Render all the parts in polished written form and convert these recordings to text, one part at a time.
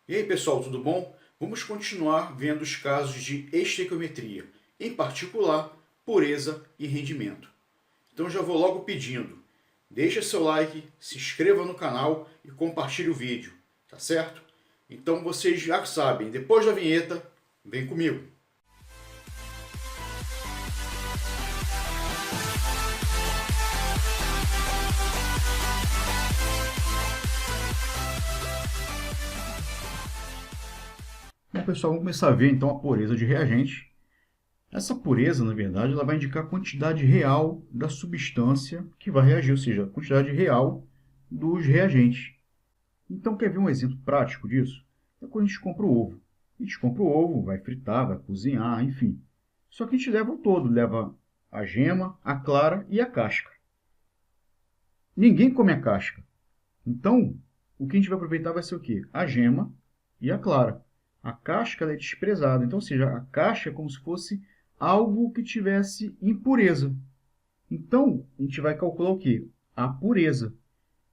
E aí pessoal, tudo bom? Vamos continuar vendo os casos de estequiometria, em particular, pureza e rendimento. Então já vou logo pedindo, deixa seu like, se inscreva no canal e compartilhe o vídeo, tá certo? Então vocês já sabem, depois da vinheta, vem comigo! Bom pessoal, vamos começar a ver então a pureza de reagente. Essa pureza, na verdade, ela vai indicar a quantidade real da substância que vai reagir, ou seja, a quantidade real dos reagentes. Então, quer ver um exemplo prático disso? É quando a gente compra o ovo. A gente compra o ovo, vai fritar, vai cozinhar, enfim. Só que a gente leva o todo, leva a gema, a clara e a casca. Ninguém come a casca. Então, o que a gente vai aproveitar vai ser o quê? A gema e a clara. A casca ela é desprezada. Então, ou seja, a casca é como se fosse algo que tivesse impureza. Então, a gente vai calcular o quê? A pureza.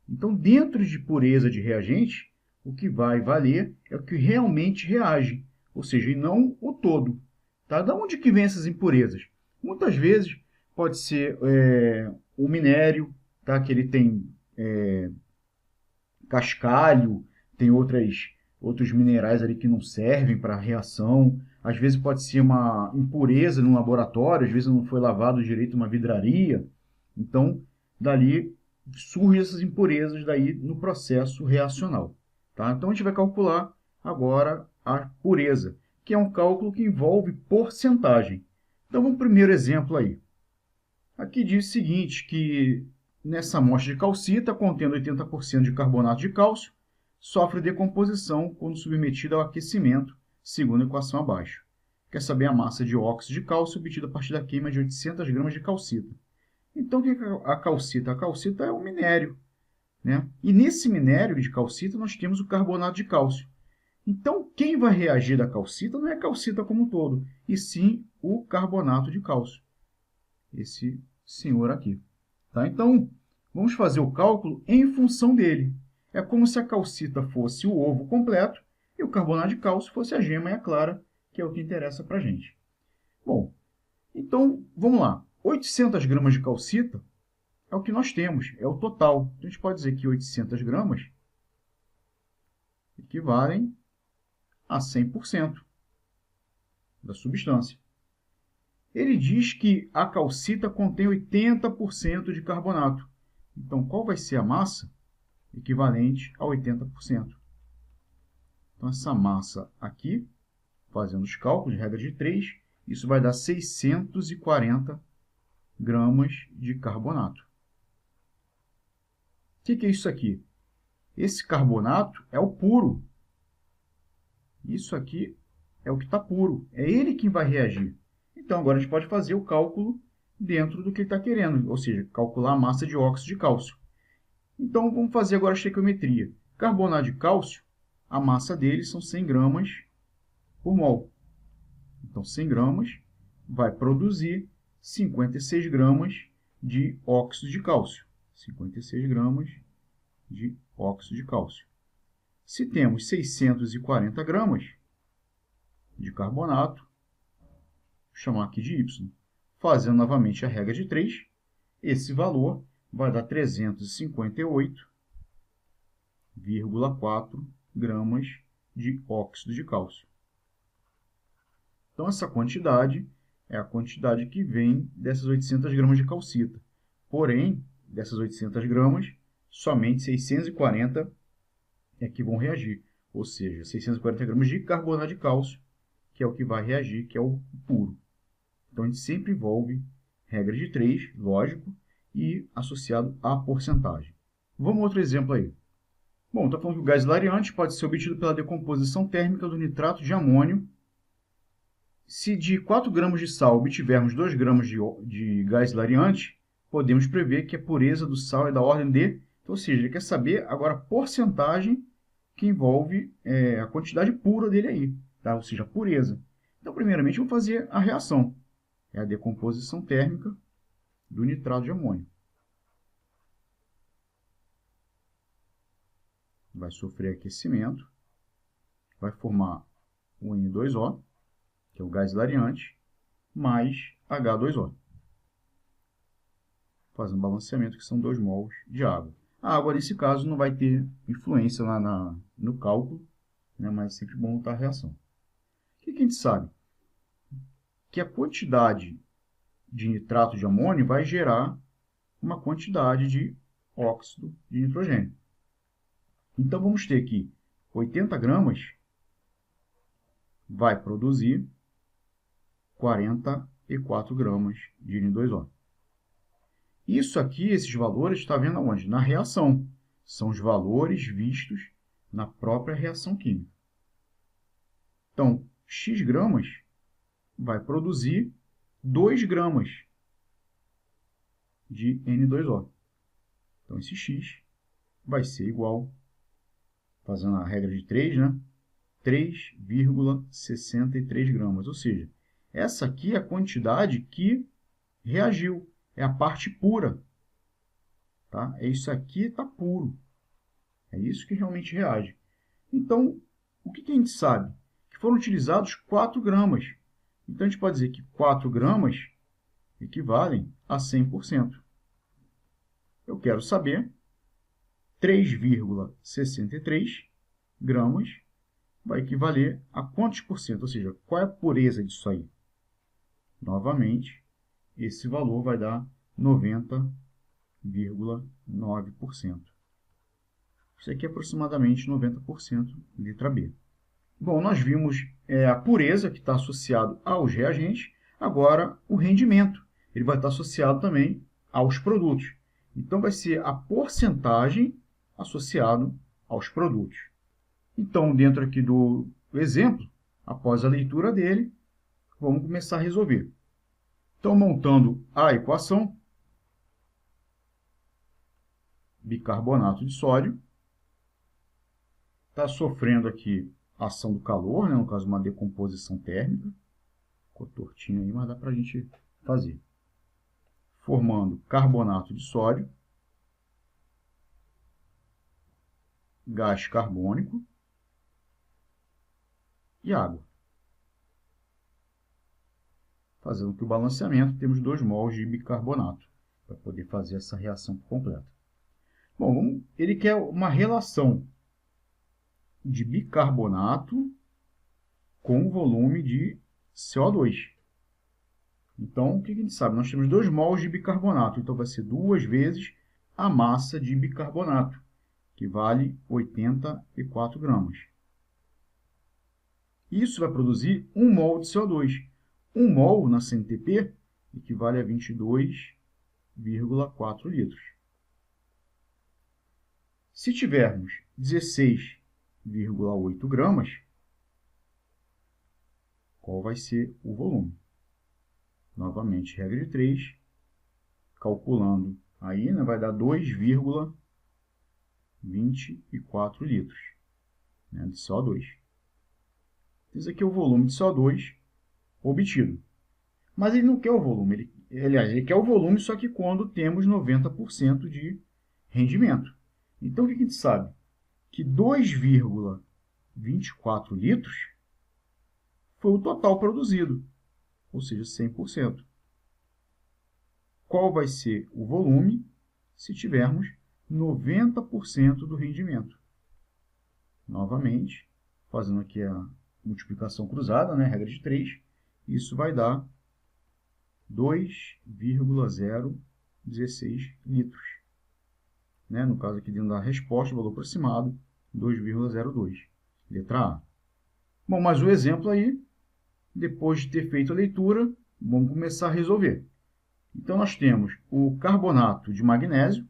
Então, dentro de pureza de reagente, o que vai valer é o que realmente reage, ou seja, e não o todo. Tá? Da onde que vem essas impurezas? Muitas vezes pode ser o minério, tá? Que ele tem cascalho, tem outros minerais ali que não servem para a reação. Às vezes pode ser uma impureza no laboratório, às vezes não foi lavado direito uma vidraria. Então, dali surgem essas impurezas daí no processo reacional. Tá? Então, a gente vai calcular agora a pureza, que é um cálculo que envolve porcentagem. Então, vamos para o primeiro exemplo aí. Aqui diz o seguinte, que nessa amostra de calcita, contendo 80% de carbonato de cálcio, sofre decomposição quando submetida ao aquecimento, segundo a equação abaixo. Quer saber a massa de óxido de cálcio obtida a partir da queima de 800 gramas de calcita. Então, o que é a calcita? A calcita é um minério, né? E nesse minério de calcita nós temos o carbonato de cálcio. Então, quem vai reagir da calcita não é a calcita como um todo, e sim o carbonato de cálcio. Esse senhor aqui. Tá? Então, vamos fazer o cálculo em função dele. É como se a calcita fosse o ovo completo e o carbonato de cálcio fosse a gema e a clara, que é o que interessa para a gente. Bom, então, vamos lá. 800 gramas de calcita é o que nós temos, é o total. A gente pode dizer que 800 gramas equivalem a 100% da substância. Ele diz que a calcita contém 80% de carbonato. Então, qual vai ser a massa equivalente a 80%? Então, essa massa aqui, fazendo os cálculos de regra de 3, isso vai dar 640 gramas de carbonato. O que é isso aqui? Esse carbonato é o puro. Isso aqui é o que está puro. É ele que vai reagir. Então, agora a gente pode fazer o cálculo dentro do que ele está querendo, ou seja, calcular a massa de óxido de cálcio. Então, vamos fazer agora a estequiometria. Carbonato de cálcio, a massa dele são 100 gramas por mol. Então, 100 gramas vai produzir 56 gramas de óxido de cálcio. 56 gramas de óxido de cálcio. Se temos 640 gramas de carbonato, vou chamar aqui de Y. Fazendo novamente a regra de 3, esse valor vai dar 358,4 gramas de óxido de cálcio. Então, essa quantidade é a quantidade que vem dessas 800 gramas de calcita. Porém, dessas 800 gramas, somente 640 é que vão reagir. Ou seja, 640 gramas de carbonato de cálcio, que é o que vai reagir, que é o puro. Então, a gente sempre envolve regra de 3, lógico, e associado à porcentagem. Vamos a outro exemplo aí. Bom, está falando que o gás hilariante pode ser obtido pela decomposição térmica do nitrato de amônio. Se de 4 gramas de sal obtivermos 2 gramas de gás hilariante, podemos prever que a pureza do sal é da ordem de... Então, ou seja, ele quer saber agora a porcentagem que envolve a quantidade pura dele aí, tá? Ou seja, a pureza. Então, primeiramente, vamos fazer a reação. É a decomposição térmica do nitrato de amônio. Vai sofrer aquecimento. vai formar o N2O, que é o gás hilariante, mais H2O. Fazendo balanceamento, que são 2 mols de água. A água, nesse caso, não vai ter influência lá no cálculo, né, mas é sempre bom notar a reação. O que a gente sabe? Que a quantidade de nitrato de amônio vai gerar uma quantidade de óxido de nitrogênio. Então, vamos ter que 80 gramas vai produzir 44 gramas de N2O. Isso aqui, esses valores, está vendo aonde? Na reação. São os valores vistos na própria reação química. Então, X gramas vai produzir 2 gramas de N2O. Então, esse X vai ser igual, fazendo a regra de 3, né? 3,63 gramas. Ou seja, essa aqui é a quantidade que reagiu. É a parte pura. Tá? É isso aqui está puro. É isso que realmente reage. Então, o que a gente sabe? Que foram utilizados 4 gramas. Então, a gente pode dizer que 4 gramas equivalem a 100%. Eu quero saber 3,63 gramas vai equivaler a quantos por cento? Ou seja, qual é a pureza disso aí? Novamente, esse valor vai dar 90,9%. Isso aqui é aproximadamente 90% letra B. Bom, nós vimos a pureza, que está associado aos reagentes. Agora, o rendimento. Ele vai estar associado também aos produtos. Então, vai ser a porcentagem associado aos produtos. Então, dentro aqui do exemplo, após a leitura dele, vamos começar a resolver. Então, montando a equação, bicarbonato de sódio está sofrendo aqui a ação do calor, né? No caso, uma decomposição térmica. Ficou tortinho aí, mas dá para a gente fazer. Formando carbonato de sódio, gás carbônico e água. Fazendo aqui o balanceamento, temos 2 mols de bicarbonato, para poder fazer essa reação completa. Bom, ele quer uma relação de bicarbonato com o volume de CO2. Então, o que a gente sabe? Nós temos 2 mols de bicarbonato, então vai ser 2 vezes a massa de bicarbonato, que vale 84 gramas. Isso vai produzir 1 mol de CO2. 1 mol na CNTP equivale a 22,4 litros. Se tivermos 16,8 gramas, qual vai ser o volume? Novamente, regra de 3, calculando aí, né, vai dar 2,24 litros, né, de CO2. Esse aqui é o volume de CO2 obtido. Mas ele não quer o volume, ele quer o volume, só que quando temos 90% de rendimento. Então, o que a gente sabe? Que 2,24 litros foi o total produzido, ou seja, 100%. Qual vai ser o volume se tivermos 90% do rendimento? Novamente, fazendo aqui a multiplicação cruzada, né, regra de 3, isso vai dar 2,016 litros. Né? No caso aqui, dentro da resposta, o valor aproximado, 2,02. Letra A. Bom, mas o exemplo aí, depois de ter feito a leitura, vamos começar a resolver. Então, nós temos o carbonato de magnésio,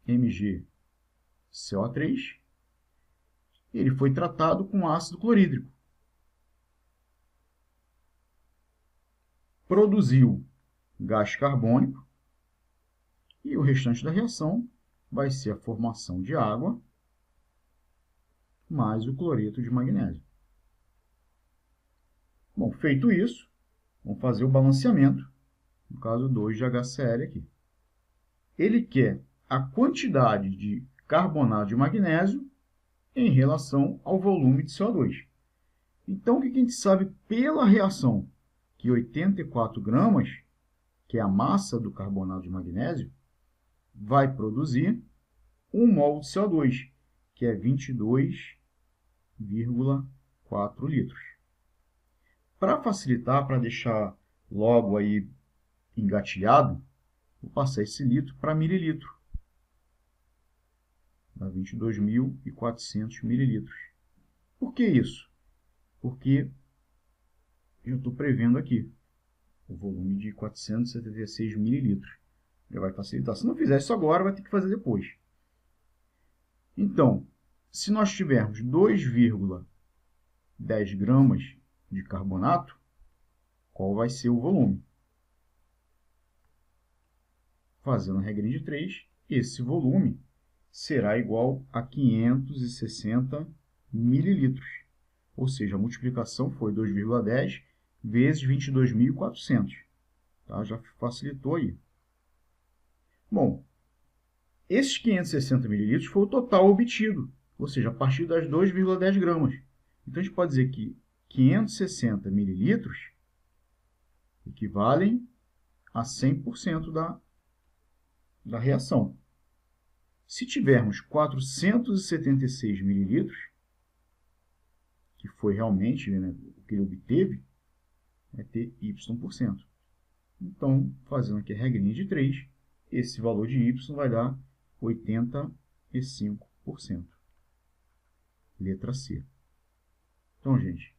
MgCO3. Ele foi tratado com ácido clorídrico. Produziu gás carbônico. E o restante da reação vai ser a formação de água mais o cloreto de magnésio. Bom, feito isso, vamos fazer o balanceamento, no caso 2 de HCl aqui. Ele quer a quantidade de carbonato de magnésio em relação ao volume de CO2. Então, o que a gente sabe pela reação? Que 84 gramas, que é a massa do carbonato de magnésio, vai produzir 1 mol de CO2, que é 22,4 litros. Para facilitar, para deixar logo aí engatilhado, vou passar esse litro para mililitro. Dá 22.400 mililitros. Por que isso? Porque eu estou prevendo aqui o volume de 476 mililitros. Já vai facilitar. Se não fizer isso agora, vai ter que fazer depois. Então, se nós tivermos 2,10 gramas de carbonato, qual vai ser o volume? Fazendo a regrinha de 3, esse volume será igual a 560 mililitros. Ou seja, a multiplicação foi 2,10 vezes 22.400. Tá? Já facilitou aí. Bom, esses 560 mililitros foi o total obtido, ou seja, a partir das 2,10 gramas. Então, a gente pode dizer que 560 mililitros equivalem a 100% da reação. Se tivermos 476 mililitros, que foi realmente, né, o que ele obteve, vai ter Y%. Então, fazendo aqui a regrinha de 3, esse valor de Y vai dar 85%. Letra C. Então, gente,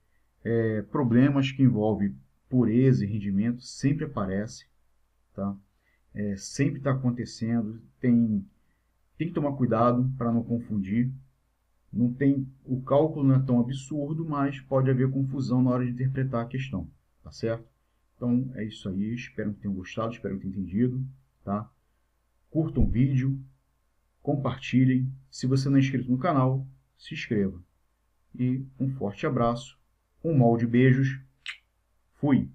problemas que envolvem pureza e rendimento sempre aparecem, tá? Sempre está acontecendo, tem que tomar cuidado para não confundir. O cálculo não é tão absurdo, mas pode haver confusão na hora de interpretar a questão, tá certo? Então, é isso aí, espero que tenham gostado, espero que tenham entendido, tá? Curtam o vídeo, compartilhem. Se você não é inscrito no canal, se inscreva. E um forte abraço, um molde de beijos. Fui!